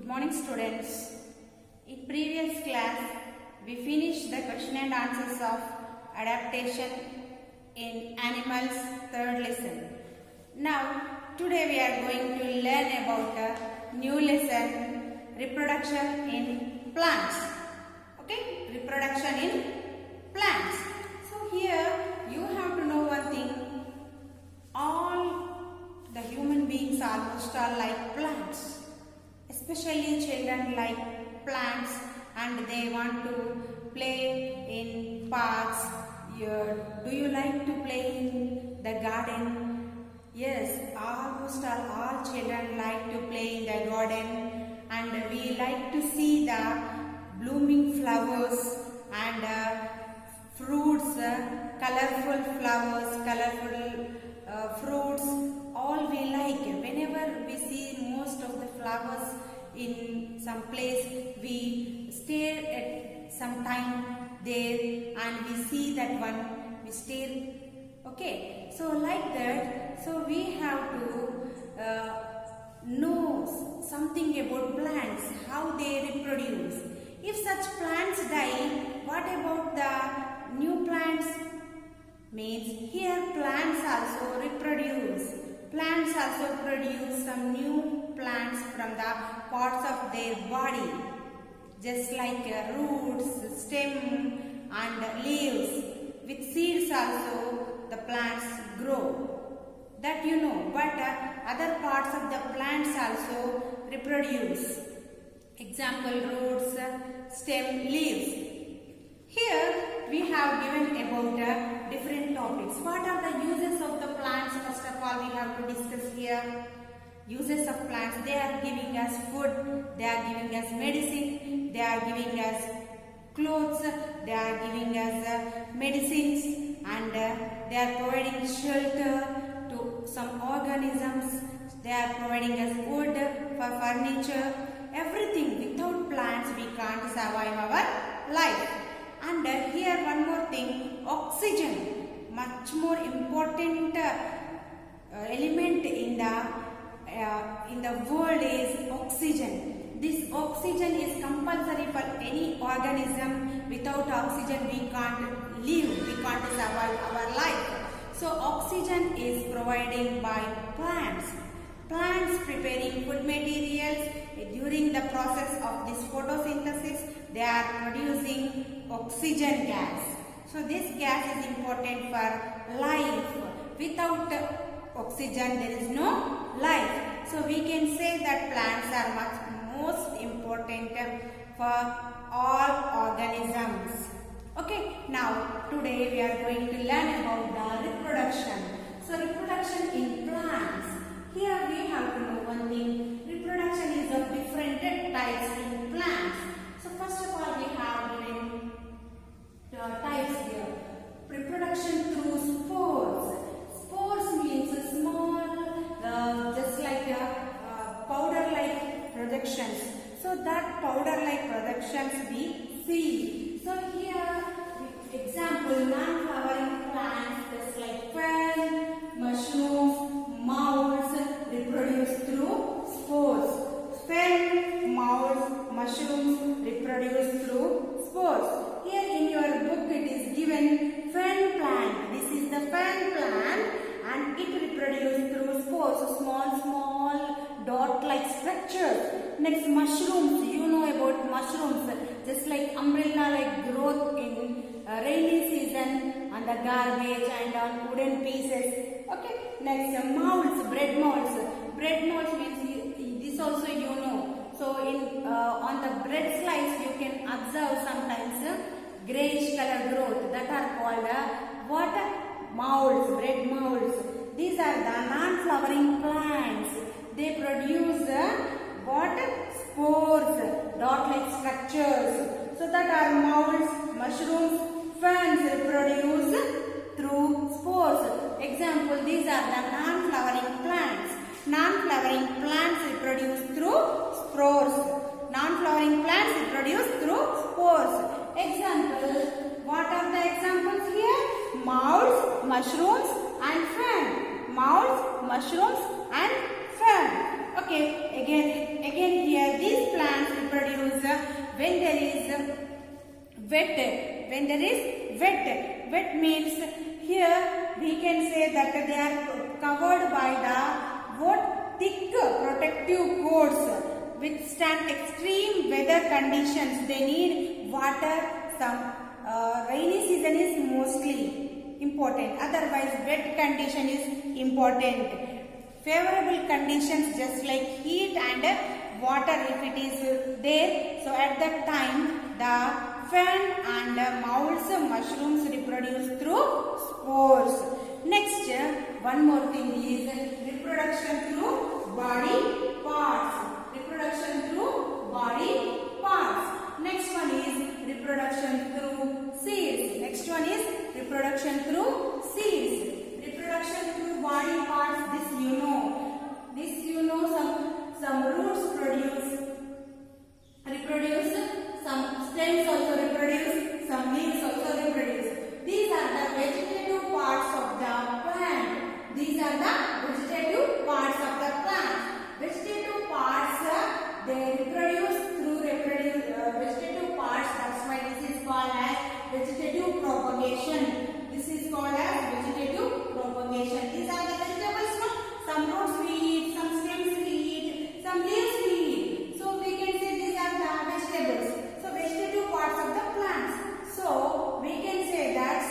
Good morning students. In previous class we finished the question and answers of adaptation in animals third lesson. Now today we are going to learn about a new lesson, reproduction in plants. Okay, reproduction in plants. So here you have to know one thing, all the human beings almost are like plants. Especially children like plants and they want to play in parks. Do you like to play in the garden? Yes, almost all children like to play in the garden, and we like to see the blooming flowers and fruits, colorful flowers, colorful fruits, all we like. Whenever we see most of the flowers in some place, we stare at some time there and we see that one, we stare. Okay, so like that, so we have to know something about plants, how they reproduce. If such plants die, what about the new plants? Means here plants also reproduce. Plants also produce some new plants from the parts of their body, just like roots, stem and leaves. With seeds also the plants grow. That you know, but other parts of the plants also reproduce. Example, roots, stem, leaves. Here we have given about different topics. What are the uses of the plants? First of all, we have to discuss here. Uses of plants. They are giving us food. They are giving us medicine. They are giving us clothes. They are giving us medicines, and they are providing shelter to some organisms. They are providing us wood for furniture. Everything. Without plants, we can't survive our life. And here one more thing, oxygen, much more important element in the world is oxygen. This oxygen is compulsory for any organism. Without oxygen we can't live, we can't survive our life. So oxygen is provided by plants. Plants preparing food materials. During the process of this photosynthesis, they are producing oxygen gas. So this gas is important for life. Without oxygen there is no life. So we can say that plants are most important for all organisms. Okay, now today we are going to learn about the reproduction. So reproduction in plants. Here we have to know one thing. Reproduction is of different types in plants. So first of all we have given types here. Reproduction through spores. Spores means small, just like powder-like projections. So that powder-like projections we see. So here, example, non-flowering plants just like fern, mushrooms, molds reproduce through spores. Fern, molds, mushrooms reproduce through spores. Here in your book it is given fern plant. This is the fern plant and it reproduces through spores. So small dot-like structures. Next, mushrooms. You know about mushrooms. Just like umbrella-like growth in rainy season on the garbage and on wooden pieces. Okay. Next, molds, bread molds. Bread molds means this also you know. So in on the bread slice you can observe sometimes greyish color growth, that are called what? Molds, bread molds. These are the non-flowering plants. They produce what? Spores, dot-like structures. So that are molds, mushrooms, ferns reproduce through spores. Example, these are the non-flowering plants. Non-flowering plants reproduce through spores. Non-flowering plants reproduce through spores. Example, what are the examples here? Molds, mushrooms and fern. Molds, mushrooms and fern. Okay, again here these plants when there is wet. When there is wet means here we can say that they are covered by the what thick protective coats, withstand extreme weather conditions. They need water. Some rainy season is mostly important. Otherwise, wet condition is important. Favorable conditions just like heat and water if it is there. So at that time the fern and molds mushrooms reproduce through spores. Next, one more thing is reproduction through body parts. Reproduction through body parts. Next one is reproduction through seeds. Next one is reproduction through seeds. Reproduction through body parts. This you know. Some roots reproduce. Some stems also reproduce. Some leaves also reproduce. These are the vegetative parts of the plant. These are the vegetative parts of the plant. Vegetative parts they reproduce through vegetative parts. That's why this is called as vegetative propagation. This is called as vegetative propagation. These are the vegetables. No? Some roots we eat, some stems we eat, some leaves we eat. So we can say these are the vegetables. So vegetative parts of the plants. So we can say that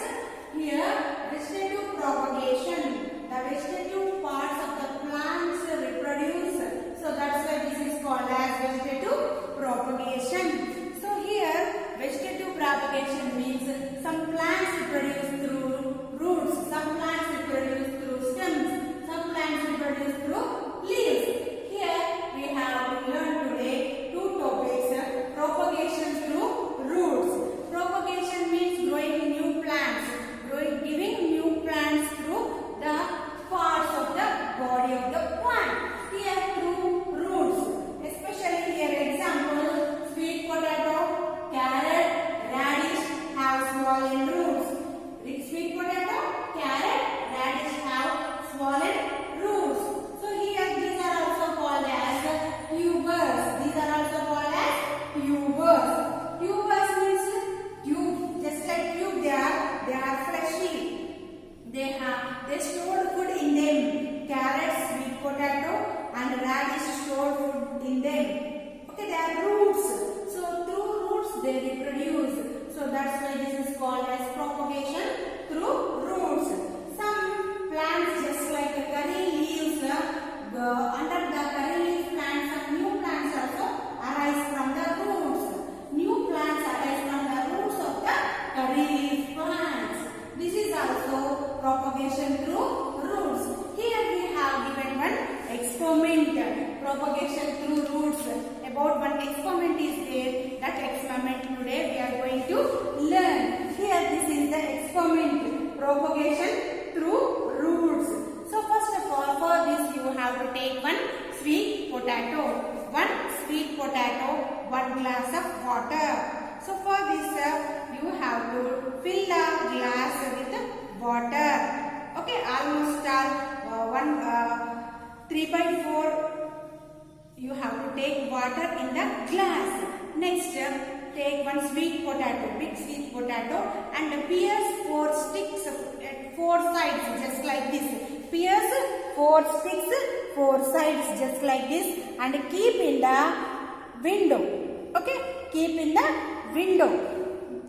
here vegetative propagation. The vegetative parts of the plants reproduce. So that's why this is called as vegetative propagation. So here vegetative propagation means some plants reproduce through roots, some plants reproduce through stems, some plants reproduce through leaves. Here we have learned today two topics: propagation through roots. Propagation means growing new plants, giving new plants through the parts of the body of the plant. Here through roots, especially here example sweet potato, carrot, radish have swollen roots. Sweet potato, carrot, radish have swollen roots. So here these are also called as tubers. These are also called as tubers. Tubers means tube, just like tube they are fleshy. They stored food in them. Carrot, sweet potato and radish stored food in them. Okay, they are roots. So through roots they reproduce. So that's why this is called as propagation through roots. Some plants just like the curry leaves, under the curry leaf plants, some new plants also arise from the roots. New plants arise from the roots of the curry leaf plants. This is also propagation through roots. Here we have given one experiment, propagation through roots. About one experiment is there. That experiment today we are going to learn. Here this is the experiment, propagation through roots. So first of all, for this you have to take one sweet potato. One sweet potato, 1 glass of water. So for this you have to fill the glass with water. Okay, almost 3/4 you have to take water in the glass. Next, take one sweet potato, big sweet potato, and pierce 4 sticks at 4 sides, just like this. Pierce 4 sticks, 4 sides, just like this, and keep in the window. Okay, keep in the window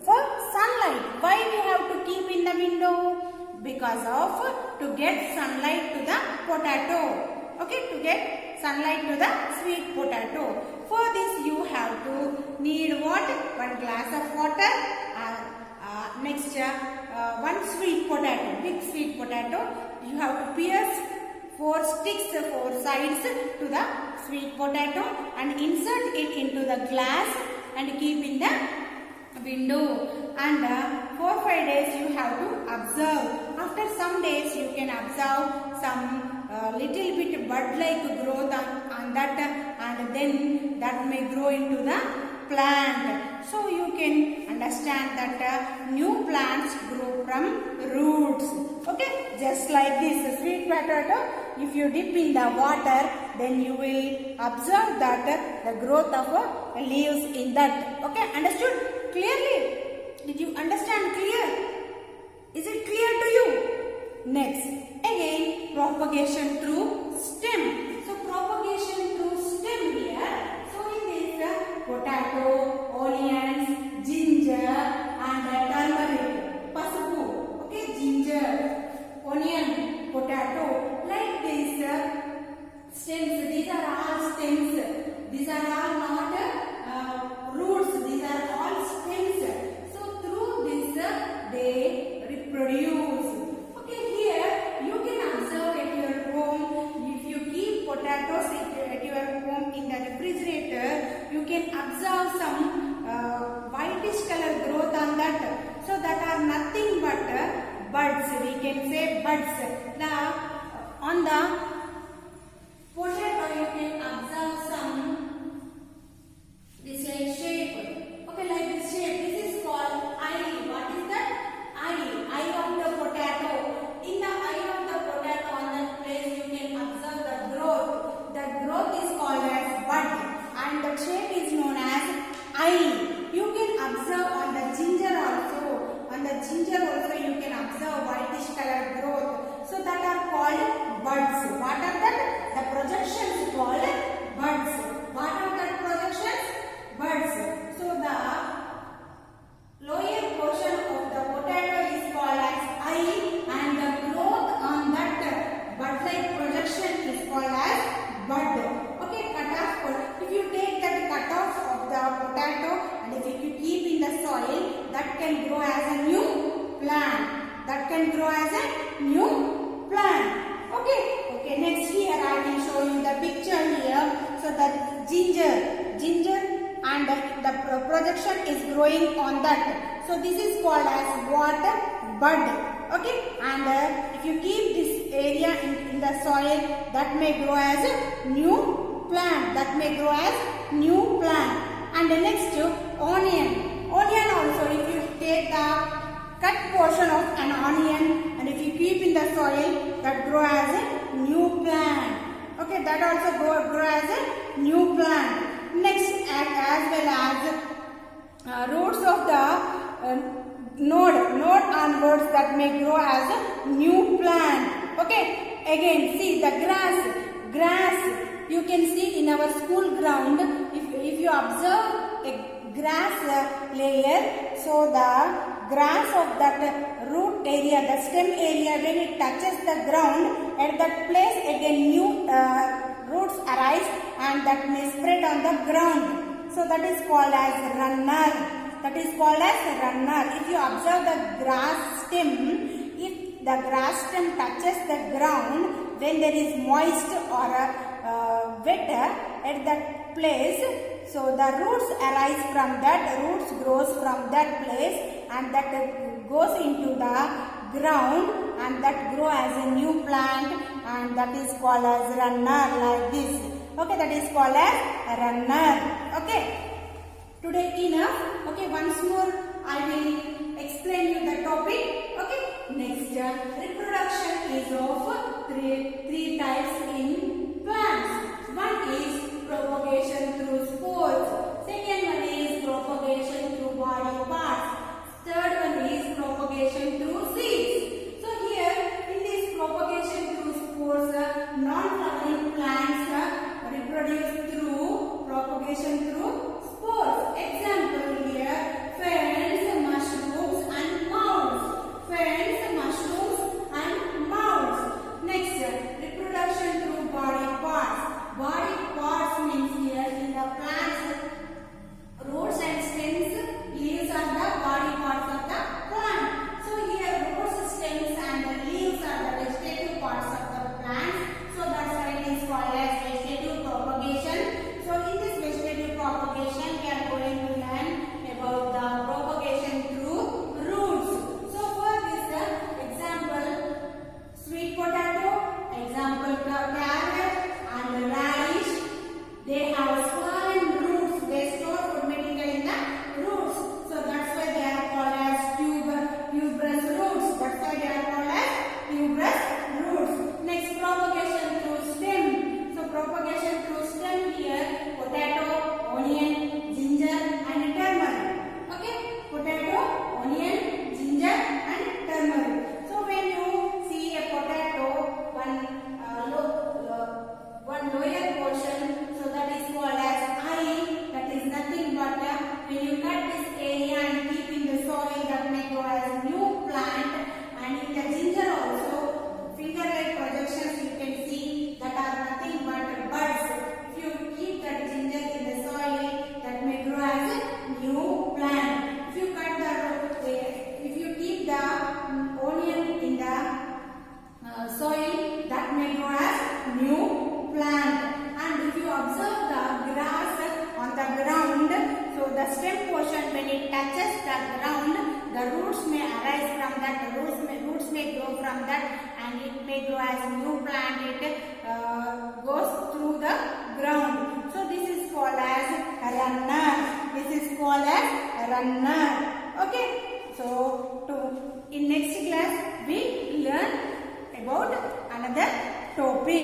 for sunlight. Why we have to keep in the window? Because of to get sunlight to the potato. Okay, to get sunlight to the sweet potato. For this you have to need what? 1 glass of water. Next, 1 sweet potato, big sweet potato. You have to pierce 4 sticks, 4 sides to the sweet potato and insert it into the glass and keep in the window. And 4-5 days you have to observe. After some days you can observe some little bit bud-like growth on that, and then that may grow into the plant. So you can understand that new plants grow from roots. Okay, just like this sweet potato if you dip in the water, then you will observe that the growth of leaves in that. Okay, understood clearly? Did you understand clear? Is it clear to you? Next, again propagation through stem. So propagation through stem here. So in this potato, onions, ginger and turmeric, pasupu. Okay, ginger, onion, potato, like this stems. These are all stems. These are all not roots. These are all stems. So through this they reproduce. Okay, here you can observe at your home. If you keep potatoes at your home in the refrigerator, you can observe some whitish color growth on that. So that are nothing but buds. We can say buds. On the potato you can observe some this like shape. Okay, like this shape. This is called eye. What is that? Eye of the potato. In the eye of the potato, on that place you can observe the growth. The growth is called as bud, and the shape is known as eye. You can observe on the ginger also. On the ginger also you can observe whitish color growth. So that are called buds. What are that? The projections called buds. What are that projections? Buds. So the lower portion of the potato is called as eye, and the growth on that bud-like projection is called as bud. Okay, cutoff. If you take that cutoff of the potato and if you keep in the soil, that can grow as a new plant. That can grow as a new plant. Okay, next here I will show you the picture here. So the ginger and the projection is growing on that. So this is called as what? Bud. Okay, and if you keep this area in the soil, that may grow as a new plant. That may grow as new plant. And the next onion. Onion also, if you take the cut portion of an onion and if you keep in the soil, that grow as a new plant. Okay, that also grow as a new plant. Next, as well as roots of the node onwards, that may grow as a new plant. Okay, again see the grass. You can see in our school ground, if you observe a grass layer, so the grass of that root area, the stem area, when it touches the ground, at that place again new roots arise and that may spread on the ground. So that is called as runner. That is called as runner. If you observe the grass stem, if the grass stem touches the ground, when there is moist or wet at that place, so the roots arise from that, roots grows from that place and that goes into the ground and that grow as a new plant, and that is called as runner, like this. Okay, that is called as runner. Okay, today enough. Okay, once more I will explain you the topic. Okay, next reproduction is of three types in plants. One is propagation through spores. Second one is propagation through body parts. Third one is propagation through seeds. So here in this propagation through spores, non-flowering plants reproduce through propagation through spores. Example here, ferns, mushrooms and moulds. Ferns, mushrooms and moulds. Next, reproduction through body parts. Body parts means here in the plants, roots and stems, leaves are the body parts of the plant. So here roots, stems and leaves are the vegetative parts of the plants. So that's why it is called as vegetative propagation. So in this vegetative propagation, touches the ground, the roots may arise from that, roots may grow from that, and it may grow as new plant. It goes through the ground. So this is called as a runner. This is called as a runner. Okay. So in next class we learn about another topic.